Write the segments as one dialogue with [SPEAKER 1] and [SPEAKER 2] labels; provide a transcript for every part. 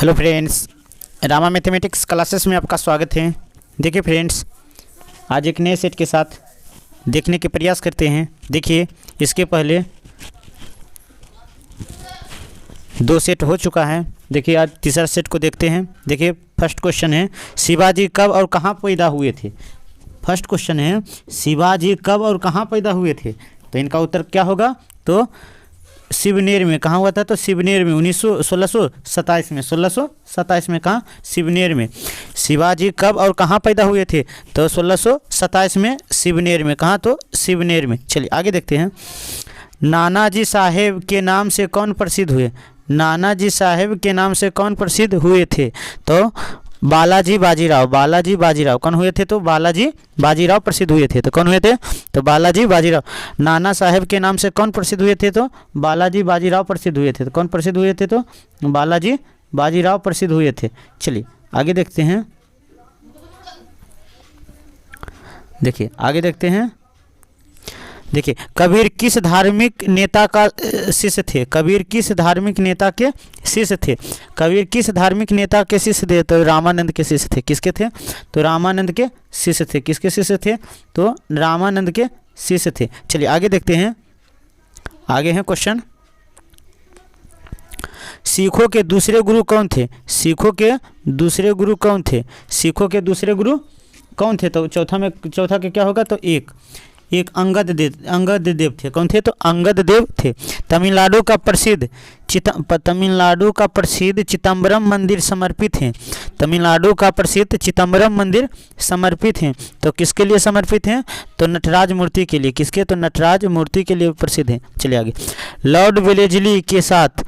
[SPEAKER 1] Hello friends, Rama mathematics classes में आपका स्वागत है। देखिए फ्रेंड्स, आज एक नए सेट के साथ देखने के प्रयास करते हैं। देखिए, इसके पहले दो सेट हो चुका है। देखिए, आज तीसरा सेट को देखते हैं। देखिए, फर्स्ट क्वेश्चन है शिवाजी कब और कहाँ पैदा हुए थे। फर्स्ट क्वेश्चन है शिवाजी कब और कहाँ पैदा हुए थे। तो इनका उत्तर क्या होगा? तो शिवनेर में। कहाँ हुआ था? तो शिवनेर में 1627 में। 1627 में कहाँ? शिवनेर में। शिवाजी कब और कहाँ पैदा हुए थे? तो 1627 में शिवनेर में। कहाँ? तो शिवनेर में। चलिए आगे देखते हैं। नानाजी साहेब के नाम से कौन प्रसिद्ध हुए? नानाजी साहेब के नाम से कौन प्रसिद्ध हुए थे? तो बालाजी बाजीराव। बालाजी बाजीराव कौन हुए थे? तो बालाजी बाजीराव प्रसिद्ध हुए थे। तो कौन हुए थे? तो बालाजी बाजीराव। नाना साहेब के नाम से कौन प्रसिद्ध हुए थे? तो बालाजी बाजीराव प्रसिद्ध हुए थे। तो कौन प्रसिद्ध हुए थे? तो बालाजी बाजीराव प्रसिद्ध हुए थे। चलिए आगे देखते हैं। देखिए आगे देखते हैं। देखिए, कबीर किस धार्मिक नेता का शिष्य थे? कबीर किस धार्मिक नेता के शिष्य थे? कबीर किस धार्मिक नेता के शिष्य थे? तो रामानंद के शिष्य थे। किसके थे? तो रामानंद के शिष्य थे। किसके शिष्य थे? तो रामानंद के शिष्य थे। चलिए आगे देखते हैं। आगे है क्वेश्चन, सिखों के दूसरे गुरु कौन थे? सिखों के दूसरे गुरु कौन थे? सिखों के दूसरे गुरु कौन थे? तो चौथा के क्या होगा? तो एक अंगद देव थे। कौन थे? तो अंगद देव थे। तमिलनाडु का प्रसिद्ध चिदम्बरम मंदिर समर्पित हैं। तमिलनाडु का प्रसिद्ध चिदम्बरम मंदिर समर्पित हैं। तो किसके लिए समर्पित हैं? तो नटराज मूर्ति के लिए। किसके? तो नटराज मूर्ति के लिए प्रसिद्ध हैं। चलिए आगे। लॉर्ड वेलेस्ली के साथ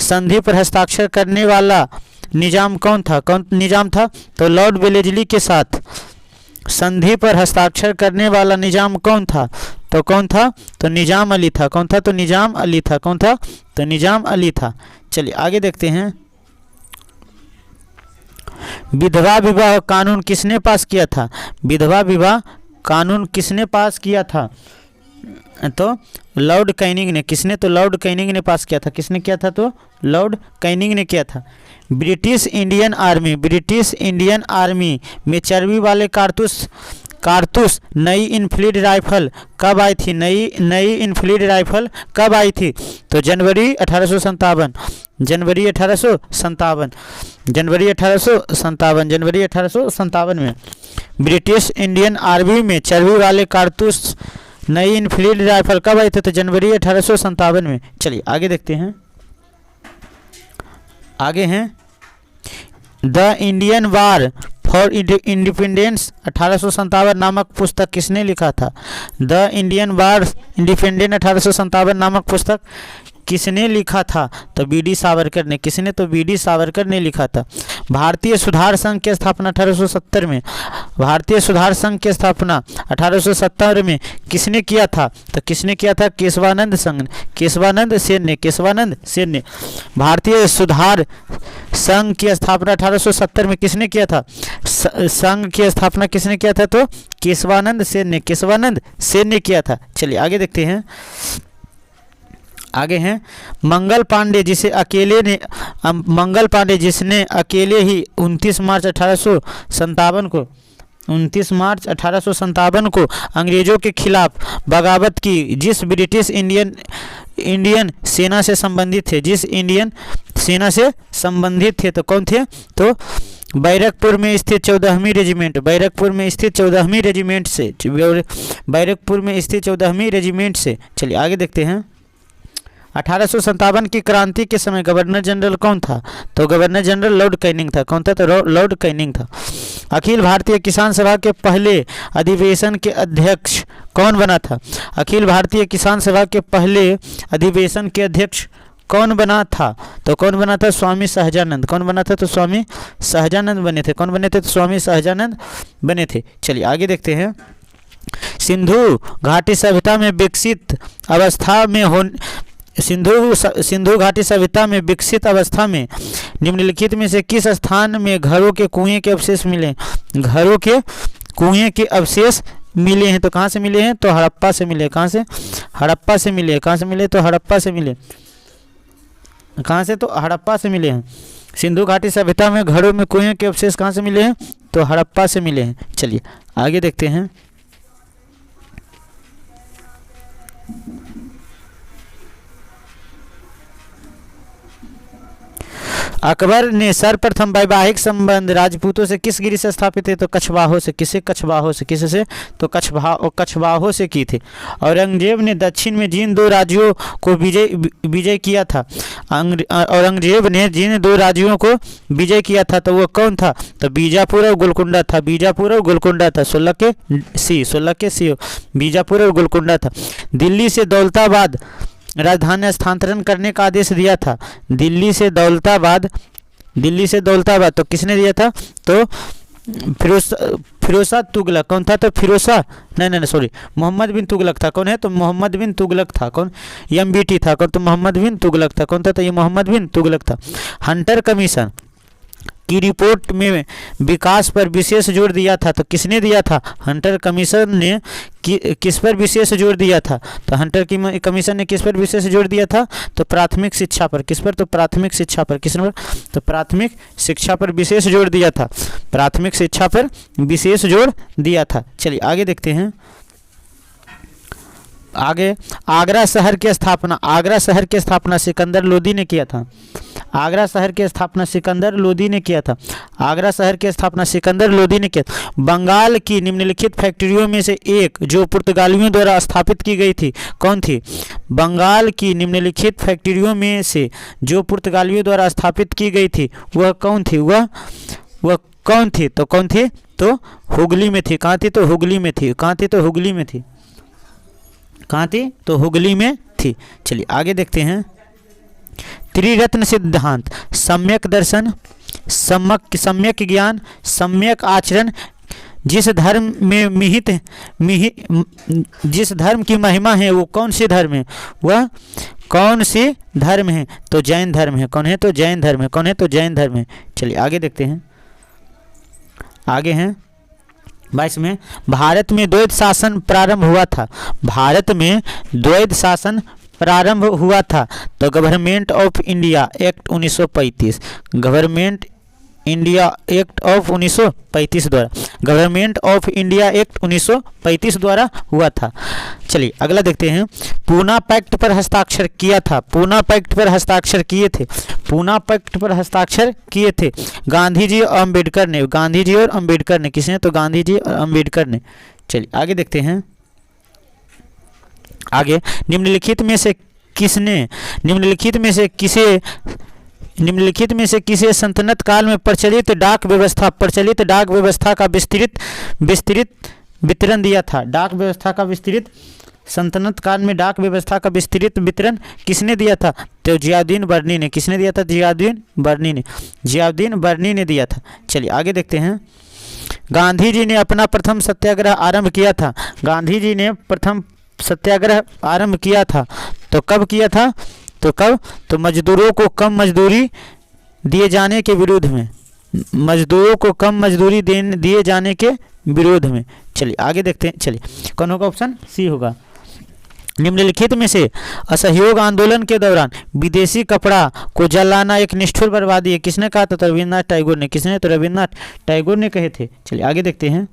[SPEAKER 1] संधि पर हस्ताक्षर करने वाला निजाम कौन था? कौन निजाम था? तो लॉर्ड वेलेस्ली के साथ संधि पर हस्ताक्षर करने वाला निजाम कौन था? तो कौन था? तो निजाम अली था। कौन था? तो निजाम अली था। कौन था? तो निजाम अली था। चलिए आगे देखते हैं। विधवा विवाह कानून किसने पास किया था? विधवा विवाह कानून किसने पास किया था? तो लॉर्ड कैनिंग ने। किसने? तो लॉर्ड कैनिंग ने पास किया था। किसने किया था? तो लॉर्ड कैनिंग ने किया था। ब्रिटिश इंडियन आर्मी में चर्बी वाले कारतूस नई इनफील्ड राइफल कब आई थी? नई इनफील्ड राइफल कब आई थी? तो जनवरी 1857। जनवरी 1857 में ब्रिटिश इंडियन आर्मी में चर्बी वाले कारतूस नई इनफील्ड राइफल कब आई थी? तो जनवरी 1857 में। चलिए आगे देखते हैं। आगे हैं the Indian war for independence 1857 नामक पुस्तक किसने लिखा था? द इंडियन वार इंडिपेंडेंस 1857 नामक पुस्तक किसने लिखा था? तो बी.डी. सावरकर ने। किसने? तो बी.डी. सावरकर ने लिखा था। भारतीय सुधार संघ की स्थापना 1870 में। भारतीय सुधार संघ की स्थापना 1870 में किसने किया था? तो किसने किया था? केशवानंद सेन ने। भारतीय सुधार संघ की स्थापना 1870 में किसने किया था? संघ की स्थापना किसने किया था? तो केशवानंद सेन ने किया था। चलिए आगे देखते हैं। आगे हैं मंगल पांडे जिसने अकेले ही 29 मार्च 1857 को अंग्रेजों के खिलाफ बगावत की। जिस ब्रिटिश इंडियन सेना से संबंधित थे। तो कौन थे? तो बैरकपुर में स्थित 14वीं रेजिमेंट से। चलिए आगे देखते हैं। 1857 की क्रांति के समय गवर्नर जनरल कौन था? तो गवर्नर जनरल लॉर्ड कैनिंग था। कौन था? तो लॉर्ड कैनिंग था। अखिल भारतीय किसान सभा के पहले अधिवेशन के अध्यक्ष कौन बना था? अखिल भारतीय किसान सभा के पहले अधिवेशन के अध्यक्ष कौन बना था? तो कौन बना था? स्वामी सहजानंद। कौन बना था? तो स्वामी सहजानंद बने थे। कौन बने थे? तो स्वामी सहजानंद बने थे। चलिए आगे देखते हैं। सिंधु घाटी सभ्यता में विकसित अवस्था में निम्नलिखित में से किस स्थान में घरों के कुएं के अवशेष मिले? घरों के कुएं के अवशेष मिले हैं। तो कहाँ से मिले हैं? तो हड़प्पा से मिले। कहाँ से? हड़प्पा से मिले। कहाँ से मिले? तो हड़प्पा से मिले। कहाँ से? तो हड़प्पा से मिले हैं। सिंधु घाटी सभ्यता में घड़ों में कुएं के अवशेष कहाँ से मिले हैं? तो हड़प्पा से मिले हैं। चलिए आगे देखते हैं। अकबर ने सर्वप्रथम वैवाहिक संबंध राजपूतों से किस गिरी से स्थापित थे? तो कछवाहों से। किसे? कछवाहों से। किससे? तो कछवाहों से की थी। औरंगजेब ने दक्षिण में जिन दो राज्यों को विजय किया था, औरंगजेब ने जिन दो राज्यों को विजय किया था तो वो कौन था? तो बीजापुर और गोलकुंडा था। बीजापुर और गोलकुंडा था। 16 के सी बीजापुर और गोलकुंडा था। दिल्ली से दौलताबाद राजधानी स्थानांतरण करने का आदेश दिया था। दिल्ली से दौलताबाद तो किसने दिया था? तो फिरोजा तुगलक। कौन था? तो फिरोजा नहीं सॉरी, मोहम्मद बिन तुगलक था। कौन है? तो मोहम्मद बिन तुगलक था। कौन? MBT था। कौन? तो मोहम्मद बिन तुगलक था। कौन था? तो ये मोहम्मद बिन तुगलक था। हंटर कमीशन की रिपोर्ट में विकास पर विशेष जोर दिया था। तो किसने दिया था? हंटर कमीशन ने किस पर विशेष जोर दिया था? तो हंटर कमीशन ने किस पर विशेष जोर दिया था? तो प्राथमिक शिक्षा पर। किस पर? तो प्राथमिक शिक्षा पर। किस पर? तो प्राथमिक शिक्षा पर विशेष जोर दिया था। प्राथमिक शिक्षा पर विशेष जोर दिया था। चलिए आगे देखते हैं। आगे आगरा शहर की स्थापना सिकंदर लोदी ने किया था। आगरा शहर की स्थापना सिकंदर लोदी ने किया था। आगरा शहर की स्थापना सिकंदर लोदी ने किया। बंगाल की निम्नलिखित फैक्ट्रियों में से एक जो पुर्तगालियों द्वारा स्थापित की गई थी कौन थी? बंगाल की निम्नलिखित फैक्ट्रियों में से जो पुर्तगालियों द्वारा स्थापित की गई थी वह कौन थी? वह कौन थी? तो कौन थी? तो हुगली में थी। कहाँ थी? तो हुगली में थी। कहाँ थी? तो हुगली में थी। कहाँ थी? तो हुगली में थी। चलिए आगे देखते हैं। त्रिरत्न सिद्धांत सम्यक दर्शन, सम्यक ज्ञान, सम्यक आचरण, जिस धर्म की महिमा है वो कौन से धर्म है? वह कौन से धर्म है? तो जैन धर्म है। कौन है? तो जैन धर्म है। कौन है? तो जैन धर्म है। चलिए आगे देखते हैं। आगे हैं 22 में। भारत में द्वैध शासन प्रारंभ हुआ था। भारत में द्वैध शासन प्रारंभ हुआ था। तो government of India act 1935, government India act of 1935 द्वारा, गवर्नमेंट ऑफ इंडिया एक्ट 1935 द्वारा हुआ था। चलिए अगला देखते हैं। पूना पैक्ट पर हस्ताक्षर किया था। पूना पैक्ट पर हस्ताक्षर किए थे। पूना पैक्ट पर हस्ताक्षर किए थे गांधी जी और अम्बेडकर ने। गांधी जी और अम्बेडकर ने। किसने? तो गांधी जी और अम्बेडकर ने। चलिए आगे देखते हैं। आगे निम्नलिखित में से किसे सल्तनत काल में प्रचलित डाक व्यवस्था का विस्तृत वितरण दिया था? डाक व्यवस्था का विस्तृत सल्तनत काल में डाक व्यवस्था का विस्तृत वितरण किसने दिया था? तो जियाउद्दीन बर्नी ने। किसने दिया था? जियाउद्दीन बर्नी ने दिया था। चलिए आगे देखते हैं। गांधी जी ने अपना प्रथम सत्याग्रह आरंभ किया था। गांधी जी ने प्रथम सत्याग्रह आरंभ किया था तो कब किया था? तो कब? तो मजदूरों को कम मजदूरी दिए जाने के विरोध में। मजदूरों को कम मजदूरी दिए जाने के विरोध में। चलिए आगे देखते हैं। चलिए कौन होगा? ऑप्शन सी होगा। निम्नलिखित में से असहयोग आंदोलन के दौरान विदेशी कपड़ा को जलाना एक निष्ठुर बर्बादी है किसने कहा था? तो रविन्द्रनाथ टैगोर ने। किसने? तो रविन्द्रनाथ टैगोर ने कहे थे। चलिए आगे देखते हैं।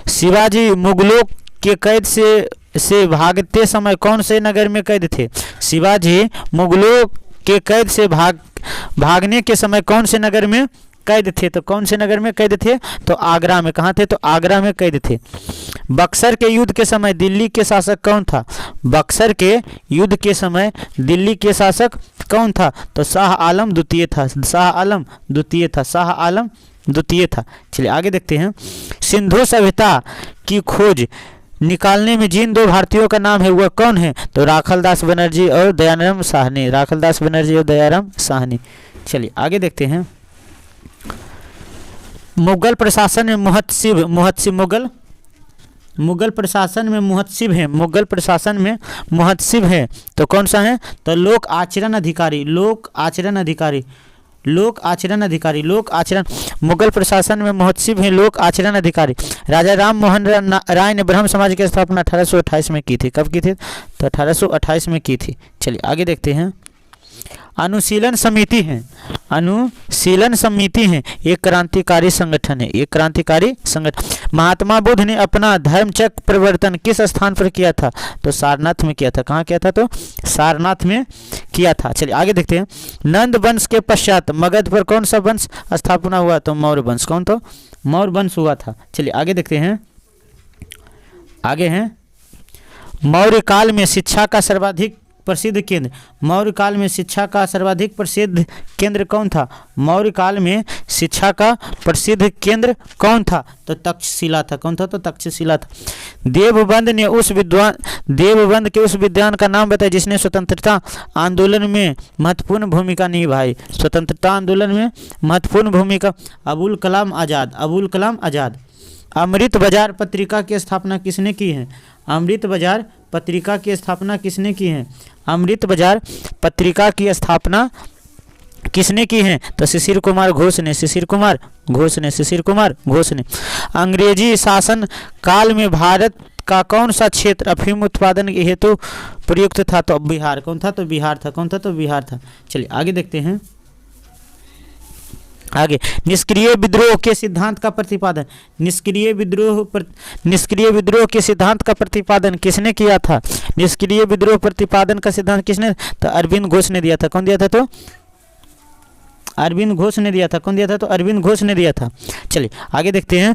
[SPEAKER 1] शिवाजी मुगलों के कैद से भागते समय कौन से नगर में कैद थे? शिवाजी मुगलों के कैद से भागने के समय कौन से नगर में कैद थे? तो कौन से नगर में कैद थे? तो आगरा में। कहाँ थे? तो आगरा में कैद थे। बक्सर के युद्ध के समय दिल्ली के शासक कौन था? बक्सर के युद्ध के समय दिल्ली के शासक कौन था? तो शाह आलम द्वितीय था। शाह आलम द्वितीय था। चलिए आगे देखते हैं। सिंधु सभ्यता की खोज निकालने में जिन दो भारतीयों का नाम है वह कौन है? तो राखालदास बनर्जी और दयाराम साहनी। चलिए आगे देखते हैं। मुगल प्रशासन में मुगल प्रशासन में मुहत्सिब है तो कौन सा है? तो लोक आचरण अधिकारी। लोक आचरण अधिकारी, लोक आचरण। मुगल प्रशासन में महोत्सव हैं लोक आचरण अधिकारी। राजा राम मोहन राय ने ब्रह्म समाज की स्थापना 1828 में की थी। कब की थी? तो 1828 में की थी। चलिए आगे देखते हैं। अनुशीलन समिति है, अनुशीलन समिति है एक क्रांतिकारी संगठन है, एक क्रांतिकारी संगठन। महात्मा बुद्ध ने अपना धर्मचक्र प्रवर्तन किस स्थान पर किया था? तो सारनाथ में किया था। कहाँ किया था? तो सारनाथ में किया था। चलिए आगे देखते हैं। नंद वंश के पश्चात मगध पर कौन सा वंश स्थापना हुआ? तो मौर्य वंश। कौन? तो मौर्य वंश हुआ था। चलिए आगे देखते हैं। आगे हैं मौर्य काल में शिक्षा का सर्वाधिक प्रसिद्ध केंद्र, मौर्य काल में शिक्षा का सर्वाधिक प्रसिद्ध केंद्र कौन था? मौर्य काल में शिक्षा का प्रसिद्ध केंद्र कौन था? तो तक्षशिला था। कौन था? तो तक्षशिला था। देवबंद के उस विद्वान का नाम बताया जिसने स्वतंत्रता आंदोलन में महत्वपूर्ण भूमिका निभाई। स्वतंत्रता आंदोलन में महत्वपूर्ण भूमिका। अबुल कलाम आज़ाद, अबुल कलाम आज़ाद। अमृत बाजार पत्रिका की स्थापना किसने की है? अमृत बाजार पत्रिका की स्थापना किसने की है? अमृत बाजार पत्रिका की स्थापना किसने की है? तो शिशिर कुमार घोष ने, शिशिर कुमार घोष ने, शिशिर कुमार घोष ने। अंग्रेजी शासन काल में भारत का कौन सा क्षेत्र अफीम उत्पादन के हेतु प्रयुक्त था? तो बिहार। कौन था? तो बिहार था। कौन था? तो बिहार था। चलिए आगे देखते हैं। आगे निष्क्रिय विद्रोह के सिद्धांत का प्रतिपादन, निष्क्रिय विद्रोह के सिद्धांत का प्रतिपादन किसने किया था? निष्क्रिय विद्रोह प्रतिपादन का सिद्धांत किसने? तो अरविंद घोष ने दिया था। कौन दिया था? तो अरविंद घोष ने दिया था। कौन दिया था? तो अरविंद घोष ने दिया था। चलिए आगे देखते हैं।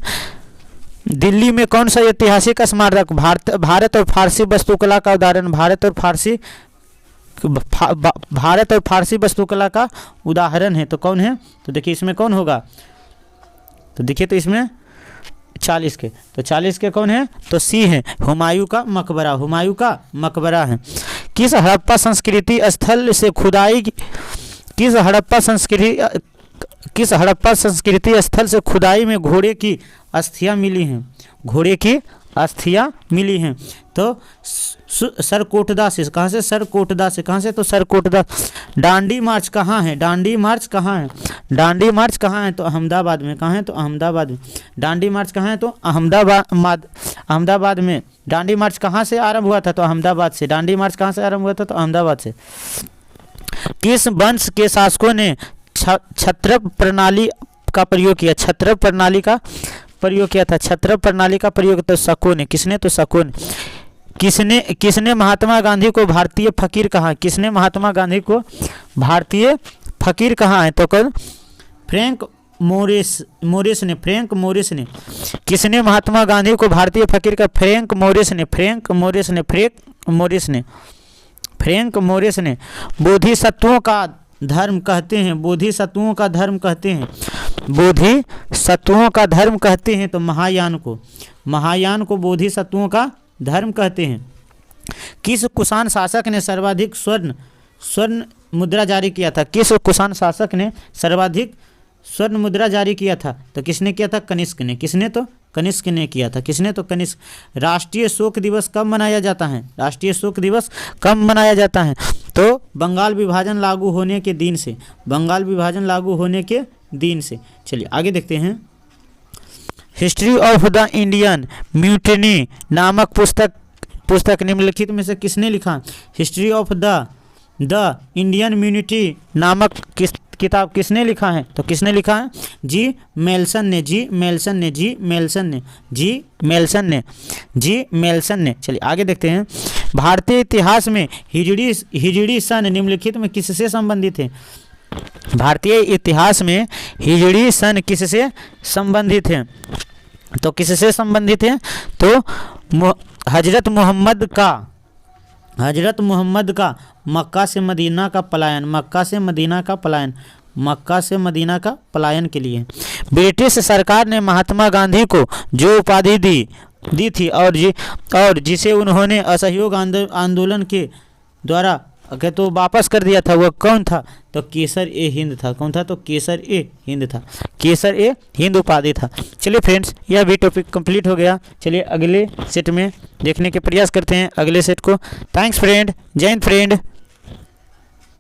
[SPEAKER 1] दिल्ली में कौन सा ऐतिहासिक स्मारक भारत और फारसी वास्तुकला का उदाहरण, भारत और फारसी वास्तुकला का उदाहरण है? तो कौन है? तो देखिए इसमें कौन होगा? तो देखिए तो इसमें 40 के, तो 40 के कौन है? तो सी है, हुमायूं का मकबरा, हुमायूं का मकबरा है। किस हड़प्पा संस्कृति स्थल से खुदाई, किस हड़प्पा संस्कृति स्थल से खुदाई में घोड़े की अस्थियां मिली हैं? घोड़े की अस्थियां मिली हैं। तो सरकोटदा से। कहाँ से? सरकोटदा से। कहाँ से? तो सरकोटदा। डांडी मार्च कहाँ है? डांडी मार्च कहाँ है? डांडी मार्च कहाँ है? तो अहमदाबाद में। कहाँ है? तो अहमदाबाद में। डांडी मार्च कहाँ है? तो अहमदाबाद में। डांडी मार्च कहाँ से आरंभ हुआ था? तो अहमदाबाद से। डांडी मार्च कहाँ से आरंभ हुआ था? तो अहमदाबाद से। किस वंश के शासकों ने छत्रप प्रणाली का प्रयोग किया? छत्रप प्रणाली का प्रयोग किया था। छत्रप प्रणाली का प्रयोग तो शकों ने। किसने? तो शकों ने। किसने महात्मा गांधी को भारतीय फकीर कहा? किसने महात्मा गांधी को भारतीय फकीर कहा है? तो कल फ्रैंक मोरिस ने, फ्रैंक मोरिस ने। किसने महात्मा गांधी को भारतीय फकीर का? फ्रैंक मोरिस ने, फ्रैंक मोरिस ने, फ्रैंक मोरिस ने, फ्रैंक मोरिस ने। बोधिसत्वों का धर्म कहते हैं, बोधिसत्वों का धर्म कहते हैं, बोधिसत्वों का धर्म कहते हैं तो महायान को, महायान को बोधिसत्वों का धर्म कहते हैं। किस कुषाण शासक ने सर्वाधिक स्वर्ण मुद्रा जारी किया था? किस कुषाण शासक ने सर्वाधिक स्वर्ण मुद्रा जारी किया था? तो किसने किया था? कनिष्क ने। किसने? तो कनिष्क ने किया था। किसने? तो कनिष्क। राष्ट्रीय शोक दिवस कब मनाया जाता है? राष्ट्रीय शोक दिवस कब मनाया जाता है? तो बंगाल विभाजन लागू होने के दिन से, बंगाल विभाजन लागू होने के दिन से। चलिए आगे देखते हैं। History of the Indian mutiny नामक पुस्तक निम्नलिखित में से किसने लिखा? हिस्ट्री ऑफ द इंडियन म्यूनिटी नामक किताब किसने लिखा है? तो किसने लिखा है? जी मेल्सन ने, जी मेल्सन ने, जी मेल्सन ने, जी मेल्सन ने, जी मेल्सन ने। चलिए आगे देखते हैं। भारतीय इतिहास में हिजड़ी सन निम्नलिखित में किससे संबंधित है? भारतीय इतिहास में हिजड़ी सन किससे संबंधित है? तो किससे संबंधित है? तो हजरत मोहम्मद का मक्का से मदीना का पलायन, मक्का से मदीना का पलायन, मक्का से मदीना का पलायन के लिए। ब्रिटिश सरकार ने महात्मा गांधी को जो उपाधि दी थी और जिसे उन्होंने असहयोग आंदोलन के द्वारा अगर तो वापस कर दिया था, वह कौन था? तो केसर ए हिंद था। कौन था? तो केसर ए हिंद था, केसर ए हिंद उपाधि था। चलिए फ्रेंड्स, यह भी टॉपिक कंप्लीट हो गया। चलिए अगले सेट में देखने के प्रयास करते हैं, अगले सेट को। थैंक्स फ्रेंड, जय हिंद फ्रेंड।